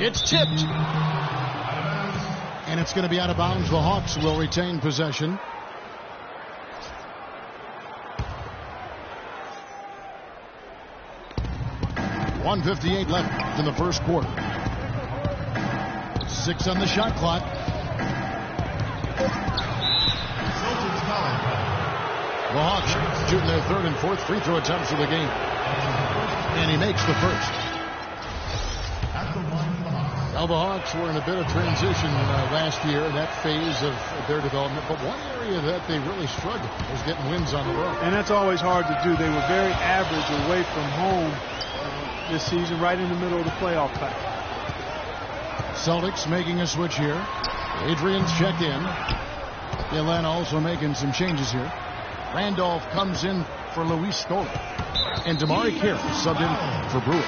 It's tipped. And it's going to be out of bounds. The Hawks will retain possession. .158 left in the first quarter. 6 on the shot clock. The Hawks shooting their third and fourth free throw attempts of the game. And he makes the first. Now the Hawks were in a bit of transition last year in that phase of their development. But one area that they really struggled was getting wins on the road. And that's always hard to do. They were very average away from home this season, right in the middle of the playoff pack. Celtics making a switch here. Adrian's checked in. Atlanta also making some changes here. Randolph comes in for Luis Scola. And Damari Carey subbed in for Brewer.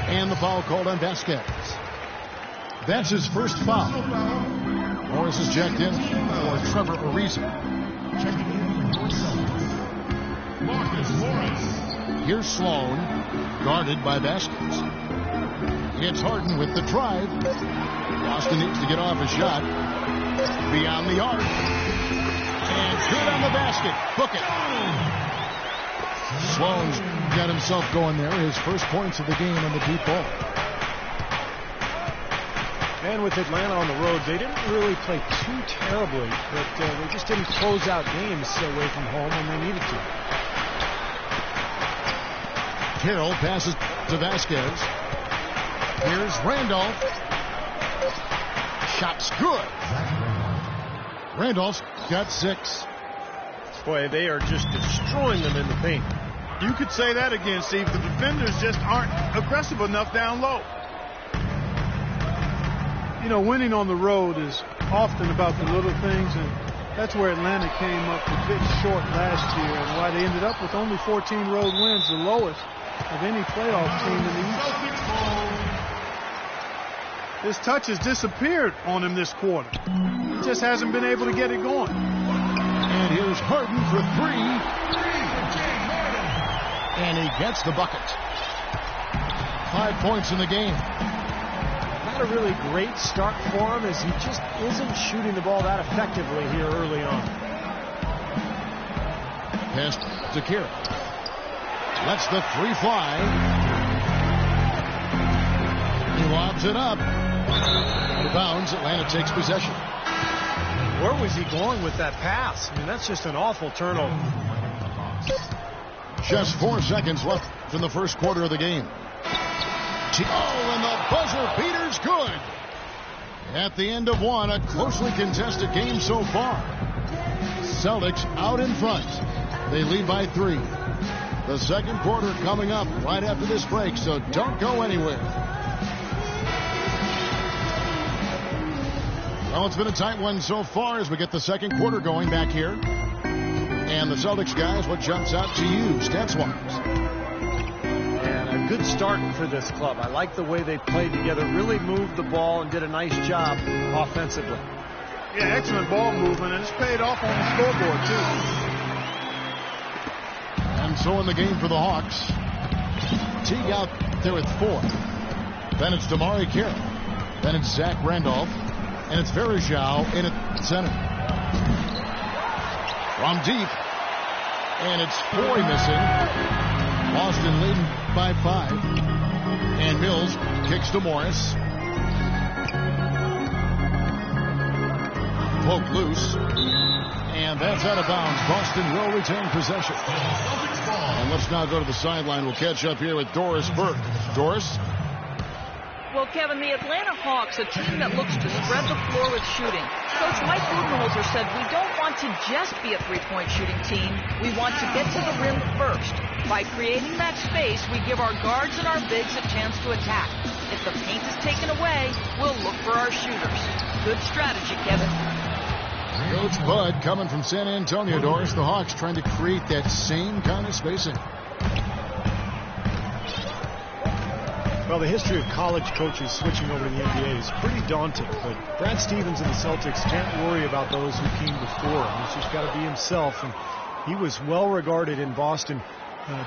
And the foul called on Vasquez. That's his first foul. Morris is checked in for Trevor Ariza. Marcus Morris. Here's Sloan, guarded by Vasquez. It's Harden with the drive. Boston needs to get off a shot. Beyond the arc. And good on the basket. Book it. Sloan's got himself going there. His first points of the game on the deep ball. And with Atlanta on the road, they didn't really play too terribly, but they just didn't close out games away from home when they needed to. Carroll passes to Vasquez. Here's Randolph. Shot's good. Randolph's got 6. Boy, they are just destroying them in the paint. You could say that again, Steve. The defenders just aren't aggressive enough down low. You know, winning on the road is often about the little things, and that's where Atlanta came up a bit short last year, and why they ended up with only 14 road wins, the lowest of any playoff team in the East. His touch has disappeared on him this quarter. He just hasn't been able to get it going. And here's Harden for 3. And he gets the bucket. 5 points in the game. Not a really great start for him, as he just isn't shooting the ball that effectively here early on. Pass to Carey. Lets the 3 fly. He lobs it up. Out of bounds. Atlanta takes possession. Where was he going with that pass? I mean, that's just an awful turnover. Just 4 seconds left in the first quarter of the game. Oh, and the buzzer beater's good. At the end of 1, a closely contested game so far. Celtics out in front. They lead by 3. The second quarter coming up right after this break, so don't go anywhere. Well, it's been a tight one so far as we get the second quarter going back here. And the Celtics guys, what jumps out to you, stats-wise? And a good start for this club. I like the way they played together, really moved the ball and did a nice job offensively. Yeah, excellent ball movement, and it's paid off on the scoreboard, too. And so in the game for the Hawks, Teague out there with 4. Then it's Damari Carey. Then it's Zach Randolph. And it's Verajao in at center. From deep. And it's Foy missing. Boston leading by 5. And Mills kicks to Morris. Poke loose. And that's out of bounds. Boston will retain possession. And let's now go to the sideline. We'll catch up here with Doris Burke. Doris? Well, Kevin, the Atlanta Hawks, a team that looks to spread the floor with shooting. Coach Mike Budenholzer said, we don't want to just be a three-point shooting team. We want to get to the rim first. By creating that space, we give our guards and our bigs a chance to attack. If the paint is taken away, we'll look for our shooters. Good strategy, Kevin. Coach Bud coming from San Antonio, Doris. The Hawks trying to create that same kind of spacing. Well, the history of college coaches switching over to the NBA is pretty daunting, but Brad Stevens and the Celtics can't worry about those who came before him. He's just got to be himself, and he was well regarded in Boston.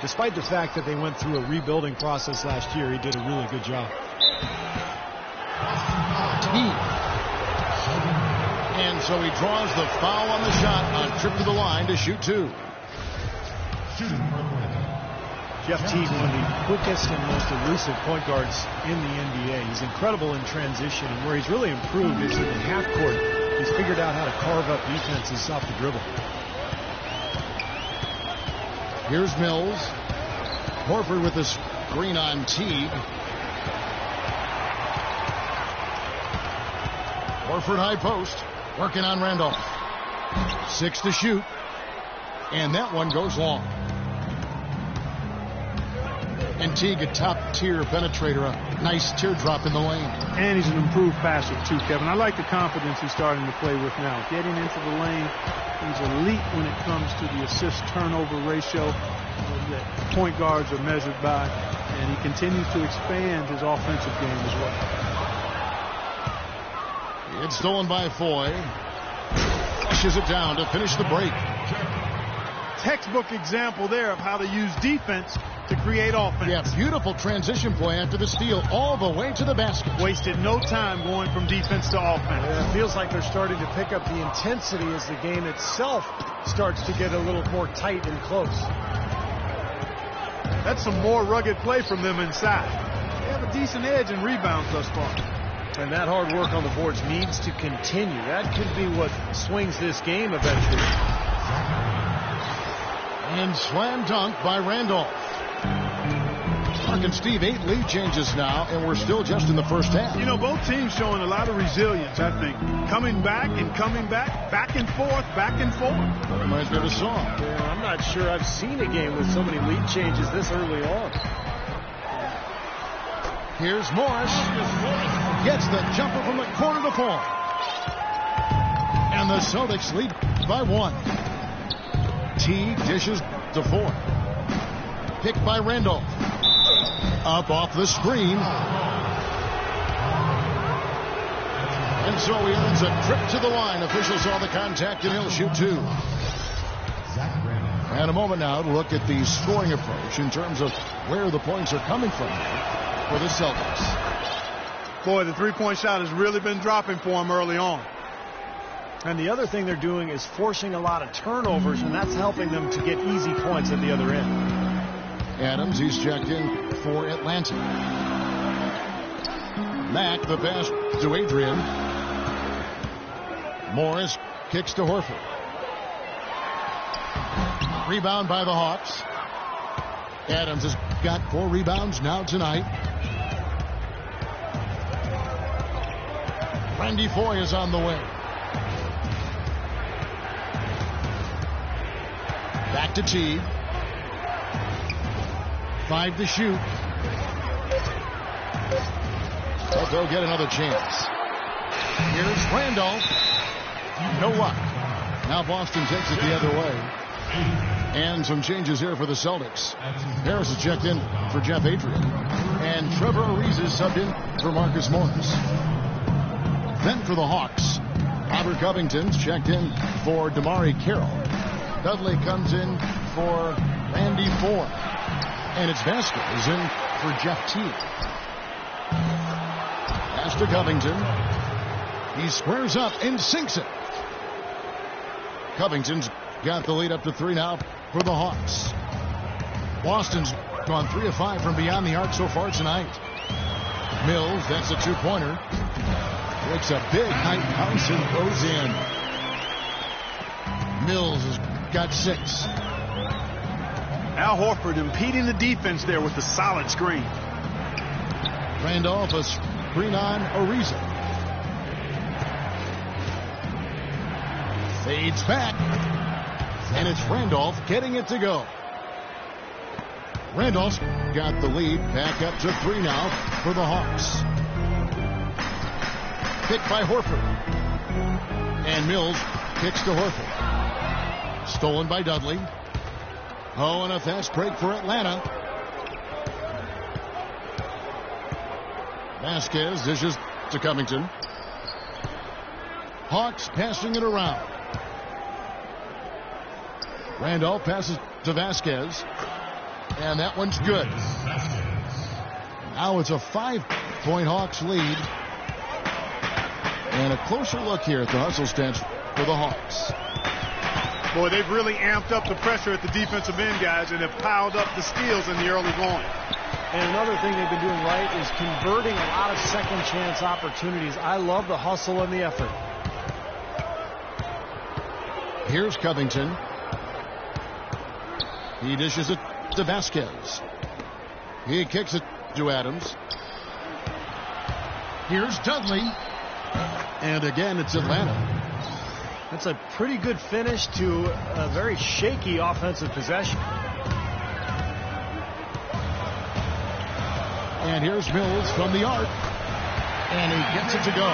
Despite the fact that they went through a rebuilding process last year, he did a really good job. And so he draws the foul on the shot on trip to the line to shoot 2. Jeff Teague, one of the quickest and most elusive point guards in the NBA. He's incredible in transition, and where he's really improved is in half court. He's figured out how to carve up defenses off the dribble. Here's Mills. Horford with the screen on Teague. Horford high post. Working on Randolph. 6 to shoot. And that one goes long. And Teague, a top-tier penetrator, a nice teardrop in the lane. And he's an improved passer, too, Kevin. I like the confidence he's starting to play with now. Getting into the lane, he's elite when it comes to the assist-turnover ratio that point guards are measured by. And he continues to expand his offensive game as well. It's stolen by Foy. Flushes it down to finish the break. Textbook example there of how to use defense to create offense. Yeah, beautiful transition play after the steal all the way to the basket. Wasted no time going from defense to offense. Yeah, it feels like they're starting to pick up the intensity as the game itself starts to get a little more tight and close. That's some more rugged play from them inside. They have a decent edge in rebounds thus far. And that hard work on the boards needs to continue. That could be what swings this game eventually. And slam dunk by Randolph. Mark and Steve, 8 lead changes now, and we're still just in the first half. You know, both teams showing a lot of resilience, I think. Coming back and coming back, back and forth, back and forth. That reminds me of a song. Yeah, I'm not sure I've seen a game with so many lead changes this early on. Here's Morris. Gets the jumper from the corner to fall. And the Celtics lead by 1. Teague dishes to 4. Picked by Randolph. Up off the screen. And so he earns a trip to the line. Officials saw the contact and he'll shoot 2. And a moment now to look at the scoring approach in terms of where the points are coming from for the Celtics. Boy, the three-point shot has really been dropping for him early on. And the other thing they're doing is forcing a lot of turnovers, and that's helping them to get easy points at the other end. Adams, he's checked in for Atlanta. Mack, the pass to Adrian. Morris kicks to Horford. Rebound by the Hawks. Adams has got 4 rebounds now tonight. Randy Foy is on the way. Back to Teague. 5 to shoot. But they'll get another chance. Here's Randolph. No luck. Now Boston takes it the other way. And some changes here for the Celtics. Harris is checked in for Jeff Adrian. And Trevor Ariza is subbed in for Marcus Morris. Then for the Hawks, Robert Covington's checked in for Damari Carroll. Dudley comes in for Randy Foy. And it's Vasquez in for Jeff Teague. Pass to Covington. He squares up and sinks it. Covington's got the lead up to 3 now for the Hawks. Boston's gone 3 of 5 from beyond the arc so far tonight. Mills, that's a 2-pointer. Breaks a big height bounce and goes in. Mills has got 6. Al Horford impeding the defense there with the solid screen. Randolph, a screen on Ariza. Fades back. And it's Randolph getting it to go. Randolph's got the lead back up to 3 now for the Hawks. Picked by Horford. And Mills kicks to Horford. Stolen by Dudley. Oh, and a fast break for Atlanta. Vasquez dishes to Covington. Hawks passing it around. Randolph passes to Vasquez. And that one's good. Now it's a 5 8-point Hawks lead. And a closer look here at the hustle stats for the Hawks. Boy, they've really amped up the pressure at the defensive end, guys, and have piled up the steals in the early going. And another thing they've been doing right is converting a lot of second chance opportunities. I love the hustle and the effort. Here's Covington. He dishes it to Vasquez. He kicks it to Adams. Here's Dudley. And again, it's Atlanta. That's a pretty good finish to a very shaky offensive possession. And here's Mills from the arc. And he gets it to go.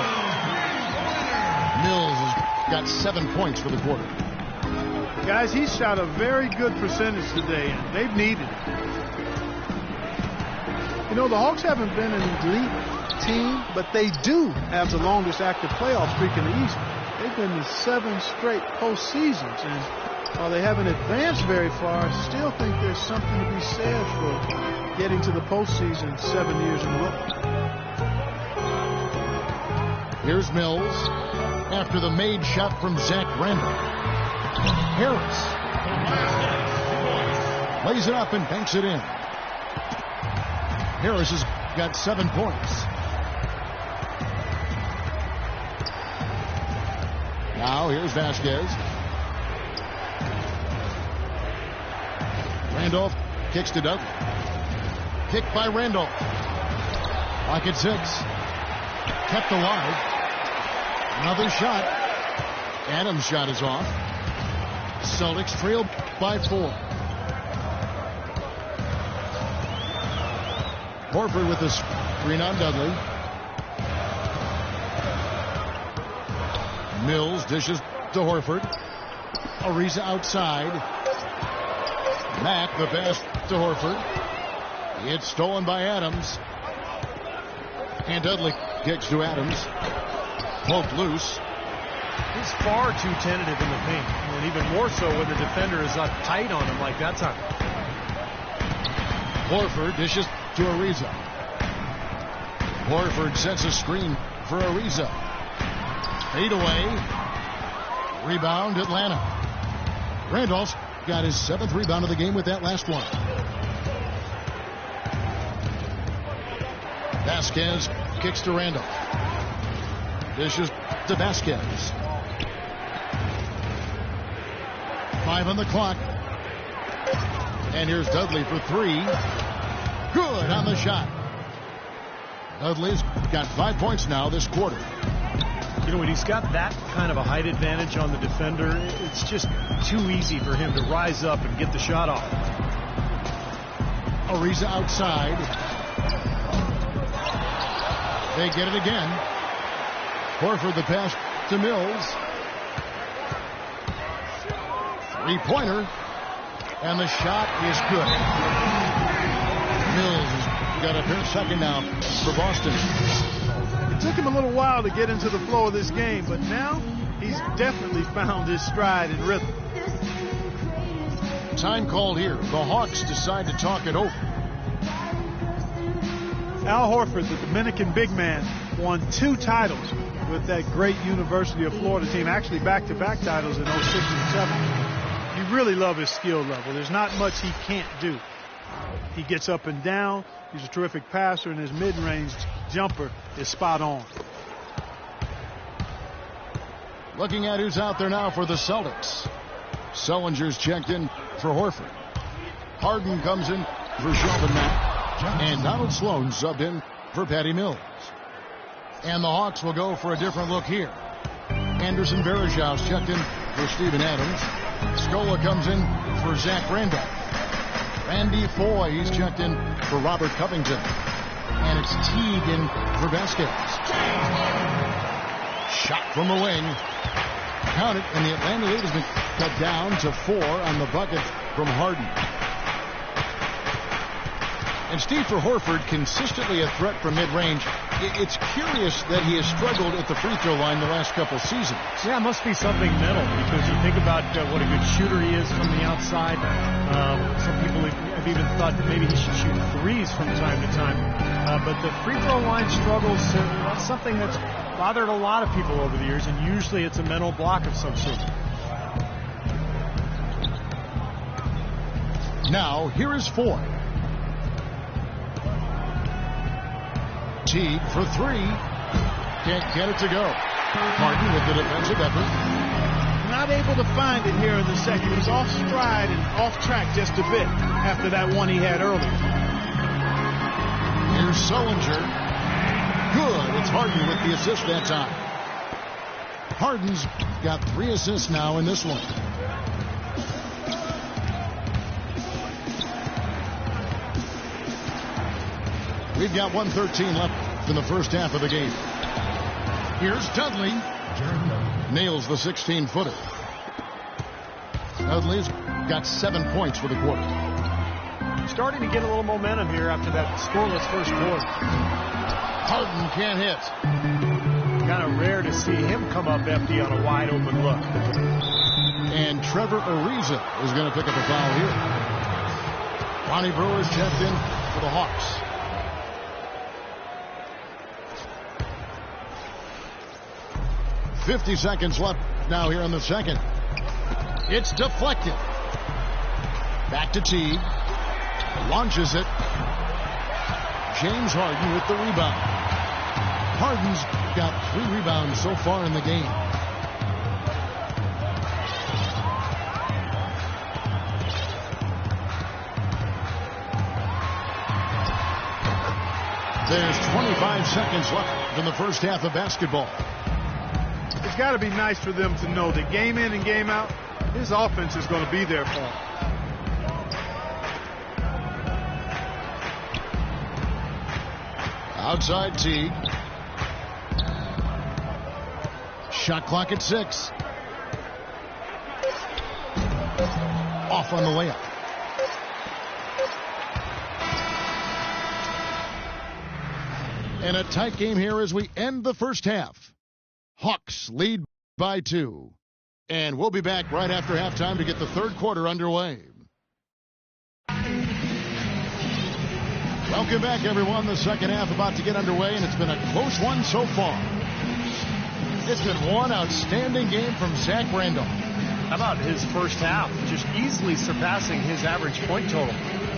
Mills has got 7 points for the quarter. Guys, he's shot a very good percentage today, and they've needed it. You know, the Hawks haven't been an elite team, but they do have the longest active playoff streak in the East. They've been to 7 straight postseasons, and while they haven't advanced very far, I still think there's something to be said for getting to the postseason 7 years in a row. Here's Mills after the made shot from Zach Randolph. Harris lays it up and banks it in. Harris has got 7 points. Now here's Vasquez. Randolph kicks to Dudley. Kicked by Randolph. Pocket 6. Kept alive. Another shot. Adams' shot is off. Celtics trail by 4. Horford with the screen on Dudley. Mills dishes to Horford. Ariza outside. Mack the pass to Horford. It's stolen by Adams. And Dudley kicks to Adams. Poked loose. He's far too tentative in the paint, and even more so when the defender is up tight on him like that time. Horford dishes to Ariza. Horford sets a screen for Ariza. Fade away. Rebound Atlanta. Randolph's got his 7th rebound of the game with that last one. Vasquez kicks to Randolph. Dishes to Vasquez. 5 on the clock. And here's Dudley for 3. Good on the shot. Dudley's got 5 points now this quarter. You know, when he's got that kind of a height advantage on the defender, it's just too easy for him to rise up and get the shot off. Ariza outside. They get it again. Horford the pass to Mills. 3-pointer. And the shot is good. Mills has got a fair second now for Boston. It took him a little while to get into the flow of this game, but now he's definitely found his stride and rhythm. Time called here. The Hawks decide to talk it over. Al Horford, the Dominican big man, won 2 titles with that great University of Florida team, actually back-to-back titles in 06 and 07. You really love his skill level. There's not much he can't do. He gets up and down. He's a terrific passer, and his mid-range jumper is spot on. Looking at who's out there now for the Celtics. Sullinger's checked in for Horford. Harden comes in for Shelvin Mack. And Donald Sloan subbed in for Patty Mills. And the Hawks will go for a different look here. Anderson Varejau's checked in for Steven Adams. Scola comes in for Zach Randolph. Randy Foye, he's checked in for Robert Covington. And it's Teague in for Vasquez. Shot from the wing. Count it, and the Atlanta lead has been cut down to 4 on the bucket from Harden. And Steve, for Horford, consistently a threat from mid-range. It's curious that he has struggled at the free throw line the last couple seasons. Yeah, it must be something mental, because you think about what a good shooter he is from the outside. Some people have even thought maybe he should shoot threes from time to time. But the free throw line struggles, that's something that's bothered a lot of people over the years, and usually it's a mental block of some sort. Now, here is Ford. Teague for three. Can't get it to go. Martin with the defensive effort. Not able to find it here in the second. He's off stride and off track just a bit after that one he had earlier. Here's Sullinger. Good. It's Harden with the assist that time. Harden's got 3 assists now in this one. We've got 1:13 left in the first half of the game. Here's Dudley. Nails the 16-footer. Dudley's got 7 points for the quarter. Starting to get a little momentum here after that scoreless first quarter. Harden can't hit. Kind of rare to see him come up empty on a wide open look. And Trevor Ariza is going to pick up a foul here. Ronnie Brewer's checked in for the Hawks. .50 seconds left now here in the second. It's deflected. Back to Teague. Launches it. James Harden with the rebound. Harden's got 3 rebounds so far in the game. There's 25 seconds left in the first half of basketball. It's got to be nice for them to know that game in and game out, his offense is going to be there for him. Outside Teague. Shot clock at 6. Off on the layup. And a tight game here as we end the first half. Hawks lead by 2. And we'll be back right after halftime to get the third quarter underway. Welcome back, everyone. The second half about to get underway, and it's been a close one so far. It's been one outstanding game from Zach Randolph. How about his first half? Just easily surpassing his average point total.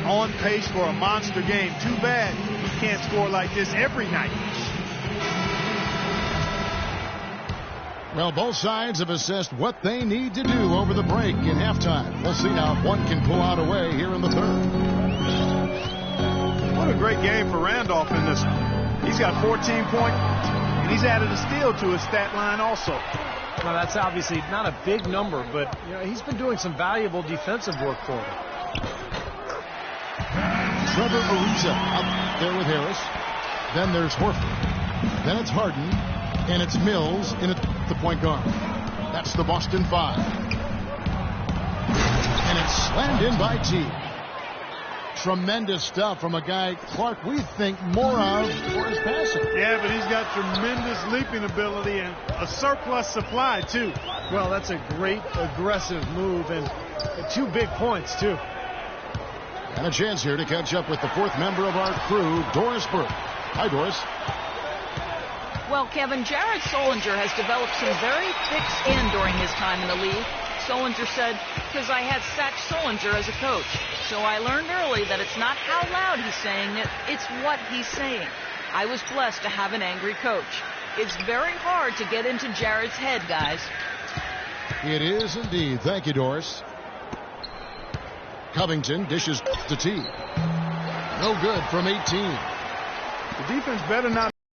On pace for a monster game. Too bad he can't score like this every night. Well, both sides have assessed what they need to do over the break in halftime. We'll see now if one can pull out a way here in the third. What a great game for Randolph in this one. He's got 14 points, and he's added a steal to his stat line also. Now, that's obviously not a big number, but he's been doing some valuable defensive work for them. Trevor Ariza up there with Harris. Then there's Horford. Then it's Harden. And it's Mills in at the point guard. That's the Boston 5. And it's slammed in by Teague. Tremendous stuff from a guy, Clark, we think more of for his passing. Yeah, but he's got tremendous leaping ability and a surplus supply, too. Well, that's a great aggressive move, and 2 big points, too. And a chance here to catch up with the 4th member of our crew, Doris Burke. Hi, Doris. Well, Kevin, Jared Sullinger has developed some very thick skin during his time in the league. Sullinger said, because I had Zach Sullinger as a coach. So I learned early that it's not how loud he's saying it, it's what he's saying. I was blessed to have an angry coach. It's very hard to get into Jared's head, guys. It is indeed. Thank you, Doris. Covington dishes to Teague. No good from 18. The defense better not